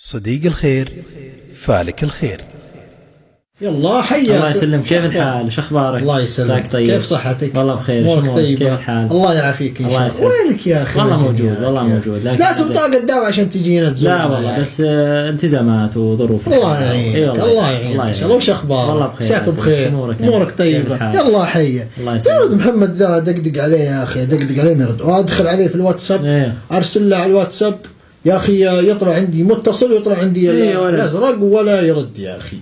صديق الخير فالك الخير. يلا حيا. الله يسلمك، كيف الحال؟ شو اخبارك؟ الله يسلمك. طيب. كيف صحتك؟ والله بخير. امورك طيبة؟ كيف الحال؟ الله يعافيك ان شاء الله. وينك يا اخي؟ والله موجود، والله موجود. لازم بطاقة دعوة عشان تجينا تزور. لا والله بس التزامات وظروف. الله يعينك. الله يعينك ان شاء الله. وش اخبارك؟ والله بخير. مساك بخير. امورك طيبة؟ يلا حيا. يرد محمد ذا، دقدق عليه يا اخي، دقدق عليه ما يرد، وادخل عليه في الواتساب. ارسل له على الواتساب يا اخي، يطلع عندي متصل ويطلع عندي الازرق ولا يرد يا اخي.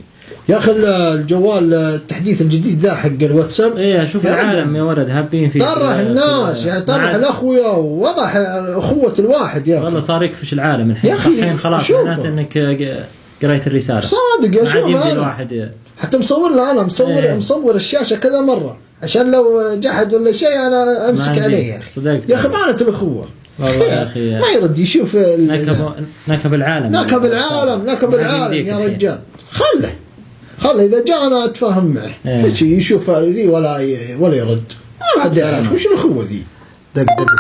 يا اخي الجوال التحديث الجديد ذا حق الواتساب. ايه شوف العالم يا ولد هابين فيه. طرح الناس يعني، طرح الاخويا ووضح اخوة الواحد يا اخي. والله صار يكفش العالم الحين. يا اخي خلاص معناته انك قريت الرسالة. صادق يا شوف الواحد حتى مصور له انا مصور الشاشة كذا مرة عشان لو جحد ولا شيء انا امسك عليه يا اخي. يا اخي بانت الاخوة والله يا اخي. ما يرد يشوف نكب العالم. نكب العالم يا رجال. خله إذا جاء أنا أتفاهم معه. كل شيء يشوف ذي ولا يرد. ما حد يعرف وش الأخوة ذي. دق التعبان دق.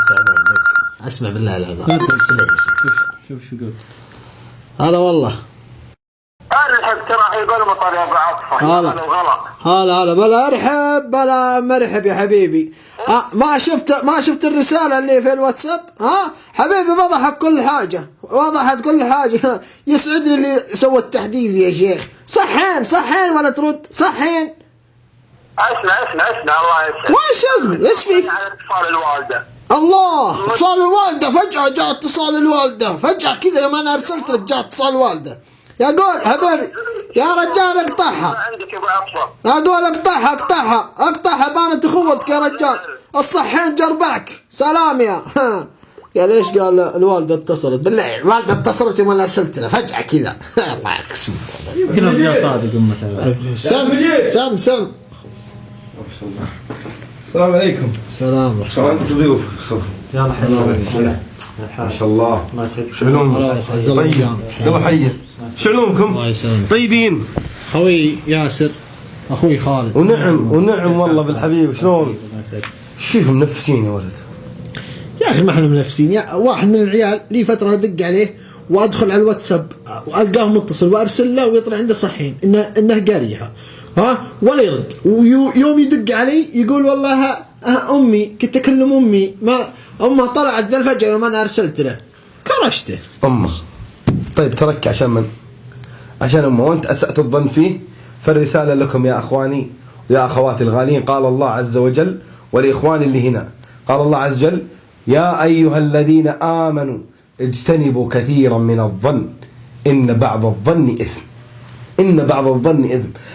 أسمع بالله العظيم. شوف شو يقول. هلا والله. أرحب ترى يقول مطر يا أبو عطفة. هلا بلا أرحب بلا مرحب يا حبيبي. ما شفت الرسالة اللي في الواتساب؟ حبيبي وضحت كل حاجة. يسعدني اللي سوى التحديث يا شيخ. صحين ولا ترد؟ صحين. اسمع الله يسلمك. وش اسمه؟ ايش فيك؟ على اتصال الوالدة. الله، اتصال الوالدة فجأة جاء اتصال الوالدة فجأة كذا، يوم انا ارسلت لك جاء اتصال الوالدة. يا قول حبيبي يا رجال اقطعها. عندك يا ابو عطفة. اقول اقطعها بانت اخوتك يا رجال. الصحين جربعك. سلام يا ليش قال الوالدة اتصلت؟ بالله الوالدة اتصلت يوم انا ارسلت لها فجأة كذا. الله يقسم. يمكن جاء صادق امته. سم السلام عليكم. سلام. شلون انتم ضيوف؟ يلا حبيبي. ما شاء الله. الله يسعدك. شو علومكم؟ طيب يلا حيه. شو علومكم؟ الله يسلمك. طيبين. خوي ياسر، اخوي خالد. ونعم والله بالحبيب. شلون؟ شوفهم منفسين يا ولد. يا اخي ما احنا منفسين. واحد من العيال لي فتره ادق عليه وادخل على الواتساب والقاه متصل وارسل له ويطلع عنده صحين انه قاريها ولا يرد. ويوم يدق علي يقول والله امي كنت اكلم امي، ما امه طلعت ذا الفجر يوم انا ارسلت له كرشته امه. طيب ترك عشان من؟ عشان امه، وانت اسأت الظن فيه. فالرساله لكم يا اخواني ويا اخواتي الغالين. قال الله عز وجل، ولاخواني اللي هنا قال الله عز وجل: يا ايها الذين امنوا اجتنبوا كثيرا من الظن ان بعض الظن اثم.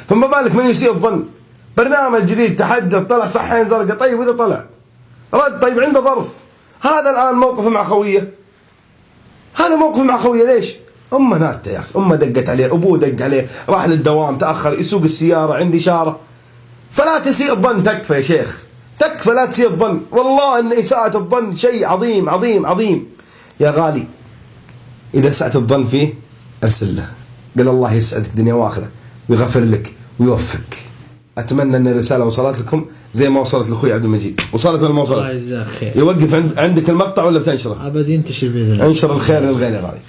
فما بالك من يسيء الظن؟ برنامج جديد تحدث، طلع صحين زرقاء. طيب واذا طلع رد، طيب عنده ظرف. هذا الان موقف مع خويه، ليش؟ امه ناتة يا اخي، امه دقت عليه، ابوه دق عليه، راح للدوام تاخر، يسوق السياره، عندي اشاره. فلا تسيء الظن. تكفى يا شيخ، تكفى، لا تسيء الظن. والله ان اساءة الظن شيء عظيم عظيم عظيم يا غالي. اذا سأت الظن فيه ارسل له، قال الله يسعدك دنيا واخره ويغفر لك ويوفقك. اتمنى ان الرساله وصلت لكم زي ما وصلت لاخوي عبد المجيد. وصلت ولا ما وصلت؟ الله يجزاك خير. يوقف عندك المقطع ولا بتنشره؟ ابد ينتشر باذن الله. انشر الخير للغير يا غالي.